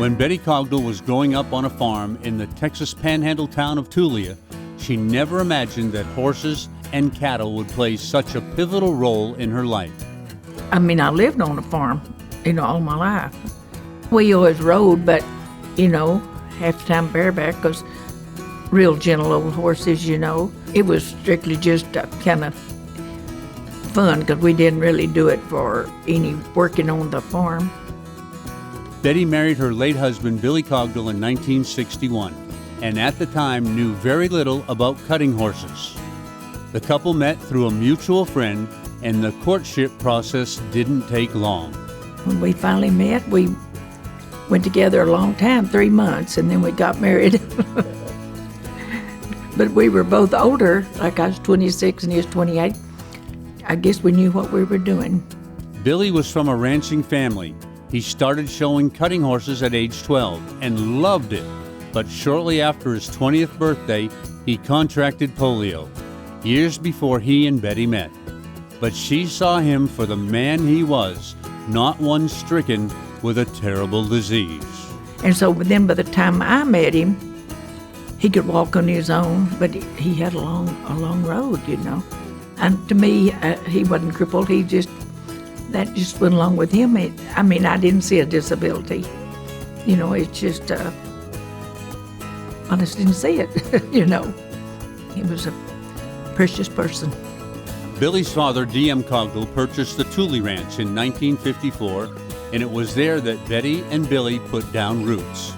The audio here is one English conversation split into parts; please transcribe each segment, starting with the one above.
When Bette Cogdell was growing up on a farm in the Texas panhandle town of Tulia, she never imagined that horses and cattle would play such a pivotal role in her life. I mean, I lived on a farm, all my life. We always rode, but, half the time bareback, because real gentle old horses, It was strictly just kind of fun, because we didn't really do it for any working on the farm. Bette married her late husband, Billy Cogdell, in 1961, and at the time knew very little about cutting horses. The couple met through a mutual friend, and the courtship process didn't take long. When we finally met, we went together a long time, 3 months, and then we got married. But we were both older, like I was 26 and he was 28. I guess we knew what we were doing. Billy was from a ranching family. He started showing cutting horses at age 12 and loved it. But shortly after his 20th birthday, he contracted polio, years before he and Bette met. But she saw him for the man he was, not one stricken with a terrible disease. And so then by the time I met him, he could walk on his own, but he had a long road, And to me, he wasn't crippled. That just went along with him. I didn't see a disability. It's just, I just didn't see it, He was a precious person. Billy's father, D.M. Cogdell, purchased the Tule Ranch in 1954, and it was there that Bette and Billy put down roots.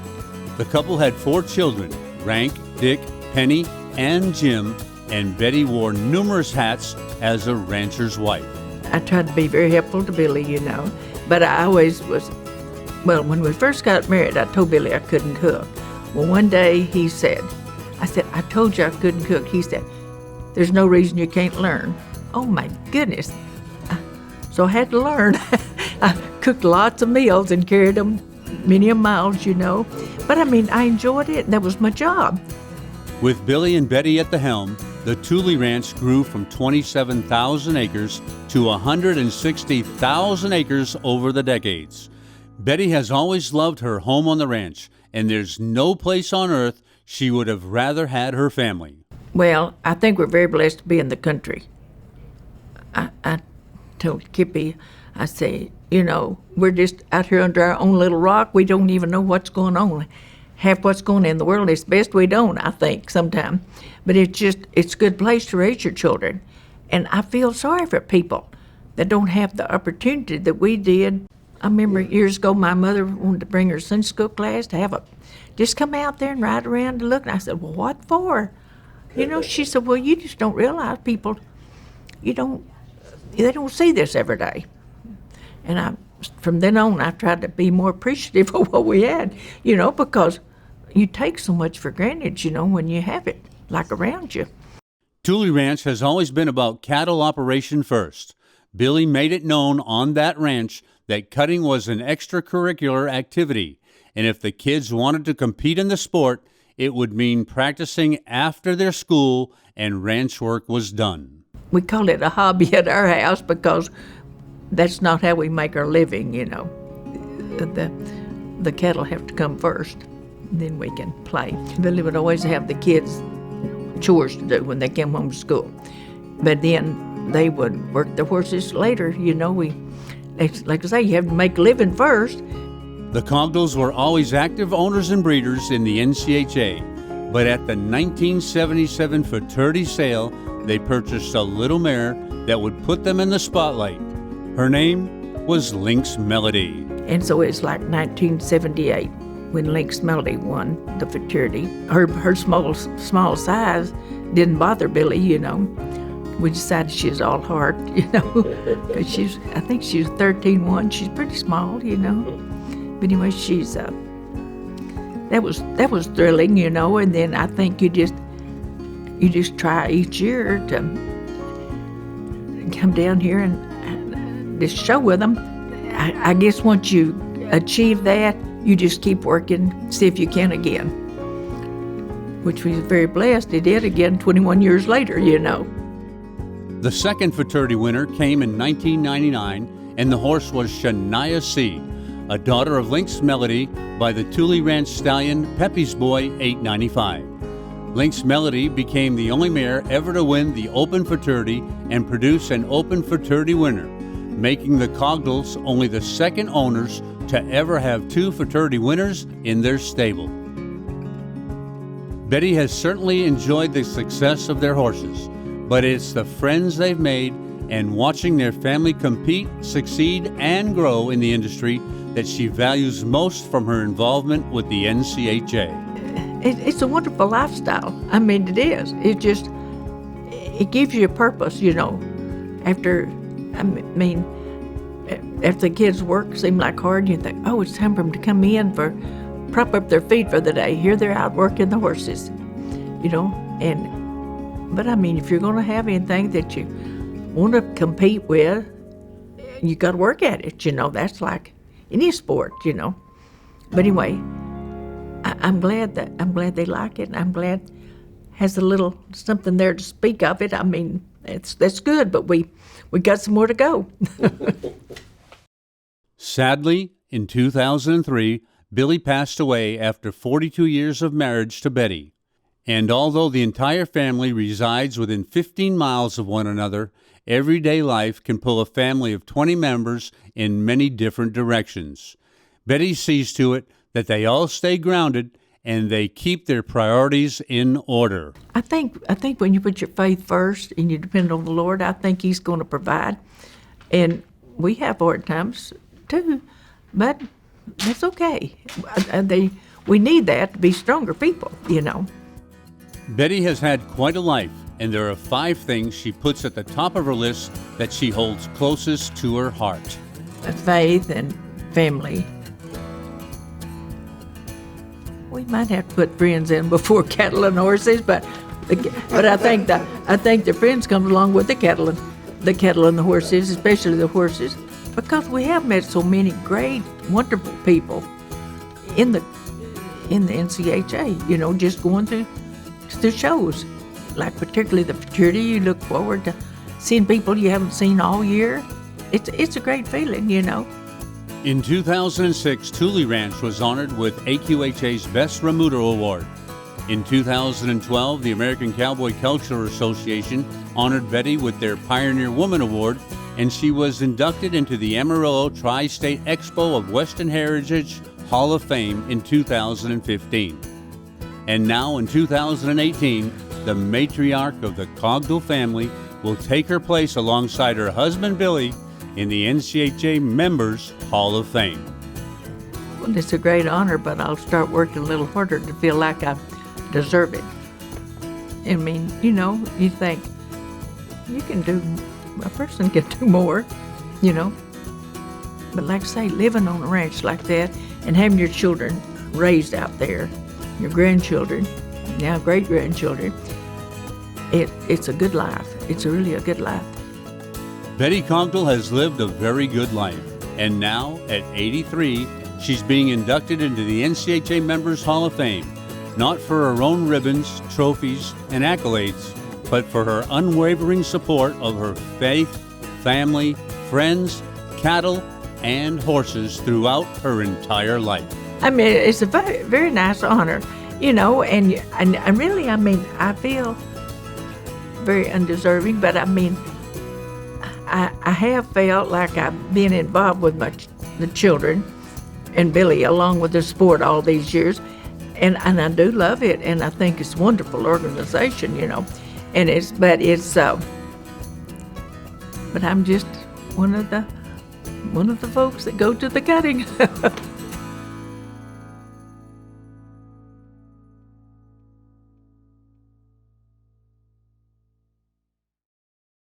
The couple had 4 children, Rank, Dick, Penny, and Jim, and Bette wore numerous hats as a rancher's wife. I tried to be very helpful to Billy, but I always was. Well, when we first got married, I told Billy I couldn't cook. Well, one day he said, I told you I couldn't cook. He said, there's no reason you can't learn. Oh my goodness. So I had to learn. I cooked lots of meals and carried them many miles, But I enjoyed it. That was my job. With Billy and Bette at the helm, the Tule Ranch grew from 27,000 acres to 160,000 acres over the decades. Bette has always loved her home on the ranch, and there's no place on earth she would have rather had her family. Well, I think we're very blessed to be in the country. I told Kippy, I say, we're just out here under our own little rock. We don't even know what's going on. Half what's going on in the world, it's best we don't, I think, sometimes. But it's a good place to raise your children. And I feel sorry for people that don't have the opportunity that we did. I remember years ago, my mother wanted to bring her Sunday school class to just come out there and ride around and look. And I said, well, what for? She said, well, you just don't realize people, they don't see this every day. And from then on, I tried to be more appreciative of what we had, because you take so much for granted, when you have it, like around you. Tule Ranch has always been about cattle operation first. Billy made it known on that ranch that cutting was an extracurricular activity, and if the kids wanted to compete in the sport, it would mean practicing after their school and ranch work was done. We call it a hobby at our house because that's not how we make our living, The cattle have to come first, then we can play. Billy would always have the kids chores to do when they came home from school. But then they would work the horses later, like I say, you have to make a living first. The Cogdells were always active owners and breeders in the NCHA, but at the 1977 fraternity sale, they purchased a little mare that would put them in the spotlight. Her name was Lynx Melody. And so it's like 1978 when Lynx Melody won the fraternity. Her small size didn't bother Billy, We decided she was all heart, I think she was 13-1. She's pretty small, But anyway, that was thrilling, And then I think you just try each year to come down here and just show with them. I guess once you achieve that, you just keep working, see if you can again. Which we were very blessed. He did again 21 years later, The second fraternity winner came in 1999, and the horse was Shania C., a daughter of Lynx Melody by the Tule Ranch stallion Pepe's Boy 895. Lynx Melody became the only mare ever to win the Open Fraternity and produce an Open Fraternity winner, making the Cogdells only the second owners to ever have two fraternity winners in their stable. Bette has certainly enjoyed the success of their horses, but it's the friends they've made and watching their family compete, succeed, and grow in the industry that she values most from her involvement with the NCHA. It's a wonderful lifestyle. I mean, it is. It gives you a purpose, you know. After the kids' work seem like hard, you think, oh, it's time for them to come in for prop up their feet for the day. Here they're out working the horses, you know. But I mean, if you're going to have anything that you want to compete with, you got to work at it, you know. That's like any sport, you know. But anyway, I'm glad they like it, and I'm glad has a little something there to speak of it. I mean, that's good, but we got some more to go. Sadly, in 2003, Billy passed away after 42 years of marriage to Bette. And although the entire family resides within 15 miles of one another, everyday life can pull a family of 20 members in many different directions. Bette sees to it that they all stay grounded and they keep their priorities in order. I think when you put your faith first and you depend on the Lord, I think He's going to provide. And we have hard times too, but that's okay. We need that to be stronger people, you know. Bette has had quite a life, and there are 5 things she puts at the top of her list that she holds closest to her heart. Faith and family. We might have to put friends in before cattle and horses, but I think the friends come along with the cattle and the horses, especially the horses, because we have met so many great, wonderful people in the NCHA. You know, just going through the shows, like particularly the fraternity. You look forward to seeing people you haven't seen all year. It's a great feeling, you know. In 2006, Tule Ranch was honored with AQHA's Best Remuda Award. In 2012, the American Cowboy Cultural Association honored Bette with their Pioneer Woman Award, and she was inducted into the Amarillo Tri-State Expo of Western Heritage Hall of Fame in 2015. And now in 2018, the matriarch of the Cogdell family will take her place alongside her husband Billy in the NCHA Members Hall of Fame. Well, it's a great honor, but I'll start working a little harder to feel like I deserve it. I mean, you know, you think a person can do more, you know. But like I say, living on a ranch like that and having your children raised out there, your grandchildren, now great-grandchildren, it's a good life. It's really a good life. Bette Cogdell has lived a very good life, and now, at 83, she's being inducted into the NCHA Members Hall of Fame, not for her own ribbons, trophies, and accolades, but for her unwavering support of her faith, family, friends, cattle, and horses throughout her entire life. I mean, it's a very, very nice honor, you know, and really, I mean, I feel very undeserving, but I mean, I have felt like I've been involved with the children and Billy along with the sport all these years, and I do love it, and I think it's a wonderful organization, you know, but I'm just one of the folks that go to the cutting.